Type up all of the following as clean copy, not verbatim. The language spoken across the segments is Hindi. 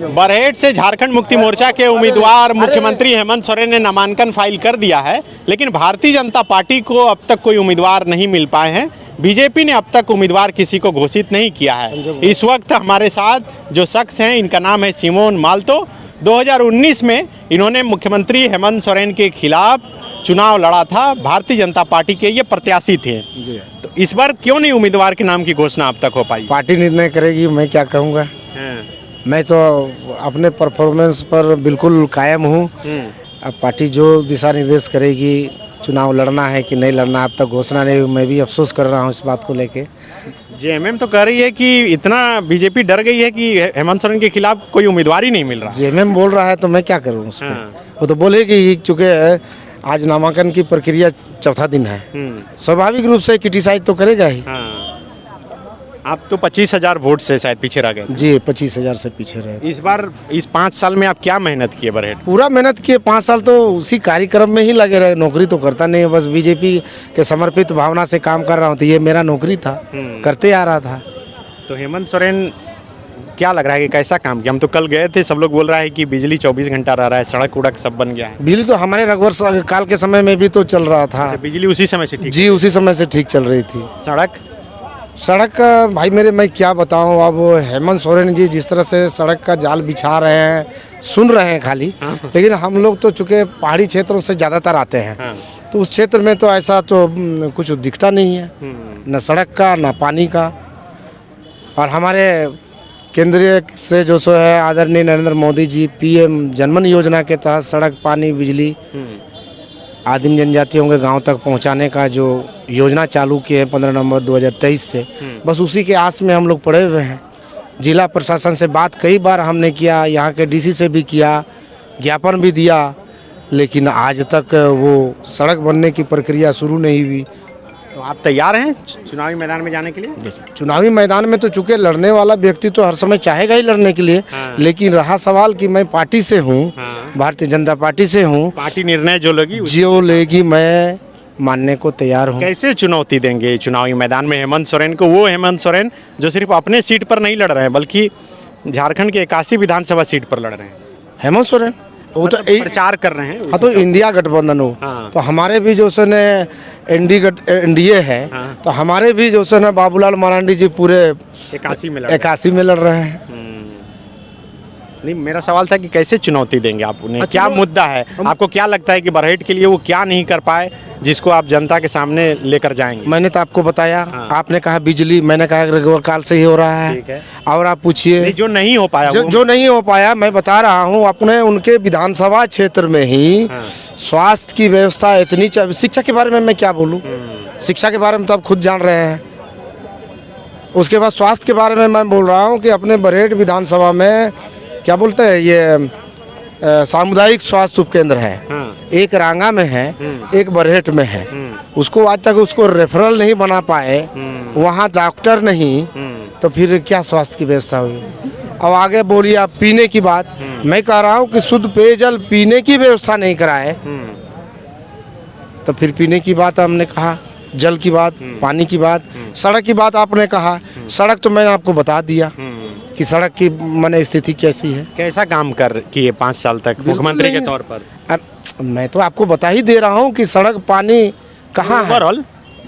बरहेट से झारखंड मुक्ति मोर्चा के उम्मीदवार मुख्यमंत्री हेमंत सोरेन ने नामांकन फाइल कर दिया है, लेकिन भारतीय जनता पार्टी को अब तक कोई उम्मीदवार नहीं मिल पाए हैं। बीजेपी ने अब तक उम्मीदवार किसी को घोषित नहीं किया है। इस वक्त हमारे साथ जो शख्स हैं, इनका नाम है सिमोन माल्तो। 2019 में इन्होंने मुख्यमंत्री हेमंत सोरेन के खिलाफ चुनाव लड़ा था। भारतीय जनता पार्टी के ये प्रत्याशी थे। तो इस बार क्यों नहीं उम्मीदवार के नाम की घोषणा अब तक हो पाई? पार्टी निर्णय करेगी, मैं क्या कहूँगा। मैं तो अपने परफॉर्मेंस पर बिल्कुल कायम हूँ। अब पार्टी जो दिशा निर्देश करेगी, चुनाव लड़ना है कि नहीं लड़ना, अब तक घोषणा नहीं हुई। मैं भी अफसोस कर रहा हूँ इस बात को लेके। जेएमएम तो कह रही है कि इतना बीजेपी डर गई है कि हेमंत सोरेन के खिलाफ कोई उम्मीदवार ही नहीं मिल रहा। जेएमएम बोल रहा है तो मैं क्या करूँ उसमें। वो तो बोलेगी, चूँकि आज नामांकन की प्रक्रिया चौथा दिन है, स्वाभाविक रूप से क्रिटिसाइज तो करेगा ही। आप तो 25,000 वोट से शायद पीछे रह गए। जी, 25,000 से पीछे रहे। इस बार इस 5 साल में आप क्या मेहनत किए बरहेट? पूरा मेहनत किए। 5 साल तो उसी कार्यक्रम में ही लगे रहे। नौकरी तो करता नहीं है, बस बीजेपी के समर्पित भावना से काम कर रहा हूँ। तो ये मेरा नौकरी था, करते आ रहा था। तो हेमंत सोरेन क्या लग रहा है कि कैसा काम किया? हम तो कल गए थे, सब लोग बोल रहा है कि बिजली 24 घंटा रह रहा है, सड़क उड़क सब बन गया है। बिजली तो हमारे रघुवर काल के समय में भी तो चल रहा था। बिजली उसी समय से ठीक? जी, उसी समय से ठीक चल रही थी। सड़क भाई मेरे, मैं क्या बताऊं। अब हेमंत सोरेन जी जिस तरह से सड़क का जाल बिछा रहे हैं, सुन रहे हैं खाली, लेकिन हम लोग तो चूँकि पहाड़ी क्षेत्रों से ज़्यादातर आते हैं, तो उस क्षेत्र में तो ऐसा तो कुछ दिखता नहीं है, न सड़क का न पानी का। और हमारे केंद्रीय से जो सो है आदरणीय नरेंद्र मोदी जी पीएम जनमन योजना के तहत सड़क, पानी, बिजली आदिम जनजातियों के गांव तक पहुंचाने का जो योजना चालू किए हैं 15 नवंबर 2023 से, बस उसी के आस में हम लोग पड़े हुए हैं। जिला प्रशासन से बात कई बार हमने किया, यहाँ के डीसी से भी किया, ज्ञापन भी दिया, लेकिन आज तक वो सड़क बनने की प्रक्रिया शुरू नहीं हुई। तो आप तैयार हैं चुनावी मैदान में जाने के लिए? देखिए, चुनावी मैदान में तो चूँकि लड़ने वाला व्यक्ति तो हर समय चाहेगा ही लड़ने के लिए, लेकिन रहा सवाल कि मैं पार्टी से हूँ, भारतीय जनता पार्टी से हूँ। पार्टी निर्णय जो लेगी मैं मानने को तैयार हूँ। कैसे चुनौती देंगे चुनावी मैदान में हेमंत सोरेन को? वो हेमंत सोरेन जो सिर्फ अपने सीट पर नहीं लड़ रहे हैं, बल्कि झारखंड के 81 विधानसभा सीट पर लड़ रहे हैं। हेमंत सोरेन वो तो प्रचार कर रहे हैं। हाँ, तो इंडिया गठबंधन हो, तो हमारे भी जो सो ने एनडीए है, तो हमारे भी जो सो ना बाबूलाल मरांडी जी पूरे 81 में लड़ रहे हैं। नहीं, मेरा सवाल था कि कैसे चुनौती देंगे आप उन्हें? क्या मुद्दा है? आपको क्या लगता है कि बरहेट के लिए वो क्या नहीं कर पाए जिसको आप जनता के सामने लेकर जाएंगे? मैंने तो आपको बताया। आपने कहा बिजली, मैंने कहा रघुवर काल से ही हो रहा है। और आप पूछिए जो नहीं हो पाया, जो नहीं हो पाया, मैं बता रहा हूँ। अपने उनके विधानसभा क्षेत्र में ही स्वास्थ्य की व्यवस्था इतनी, शिक्षा के बारे में मैं क्या बोलूँ, शिक्षा के बारे में तो आप खुद जान रहे हैं। उसके बाद स्वास्थ्य के बारे में मैं बोल रहा हूँ कि अपने बरहेट विधानसभा में क्या बोलते हैं, ये सामुदायिक स्वास्थ्य उपकेंद्र है। एक रांगा में है, एक बरहेट में है। उसको आज तक उसको रेफरल नहीं बना पाए, वहाँ डॉक्टर नहीं, तो फिर क्या स्वास्थ्य की व्यवस्था हुई? अब आगे बोलिए आप पीने की बात। मैं कह रहा हूँ कि शुद्ध पेयजल पीने की व्यवस्था नहीं कराए, तो फिर पीने की बात हमने कहा, जल की बात, पानी की बात, सड़क की बात आपने कहा। सड़क तो मैंने आपको बता दिया कि सड़क की माने स्थिति कैसी है। कैसा काम कर किए 5 साल तक मुख्यमंत्री के तौर पर? मैं तो आपको बता ही दे रहा हूँ कि सड़क, पानी कहाँ है।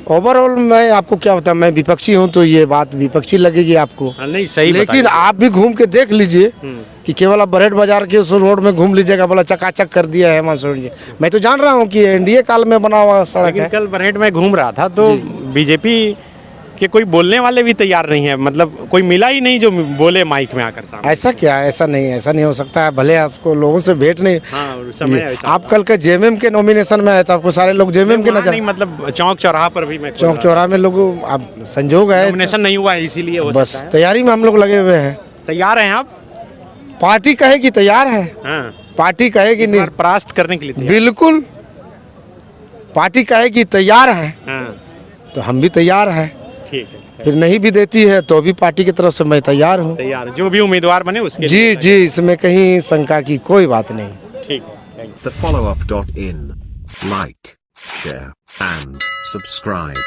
ओवरऑल मैं आपको क्या बताऊं, मैं विपक्षी हूं, तो ये बात विपक्षी लगेगी आपको। नहीं, सही। लेकिन आप भी घूम के देख लीजिए कि केवल आप बरहेट बाजार के उस रोड में घूम लीजिएगा, बोला चकाचक कर दिया है हेमंत सोरेन जी। मैं तो जान रहा हूं कि एनडीए काल में बना हुआ सड़क है। कल बरहेट में घूम रहा था तो बीजेपी के कोई बोलने वाले भी तैयार नहीं है, मतलब कोई मिला ही नहीं जो बोले माइक में आकर सामने। ऐसा क्या? ऐसा नहीं हो सकता है। भले आपको लोगों से भेंट नहीं, आप कल के जेएमएम के नॉमिनेशन में आए तो आपको सारे लोग जेएमएम के नजर नहीं, मतलब चौक चौराहा पर भी मैं चौक चौराहा में लोग, अब संजोग है, नॉमिनेशन नहीं हुआ है, इसीलिए बस तैयारी में हम लोग लगे हुए हैं। तैयार हैं आप? पार्टी कहेगी तैयार है, पार्टी कहेगी नहीं, परास्त करने के लिए बिल्कुल। पार्टी कहेगी तैयार है, तो हम भी तैयार हैं। ठीक है। फिर नहीं भी देती है तो भी पार्टी की तरफ से मैं तैयार हूँ। तैयार, जो भी उम्मीदवार बने उसके जी जी, इसमें कहीं शंका की कोई बात नहीं। ठीक है। TheFollowUp.in, like, share and subscribe.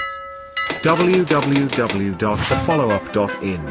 www.thefollowup.in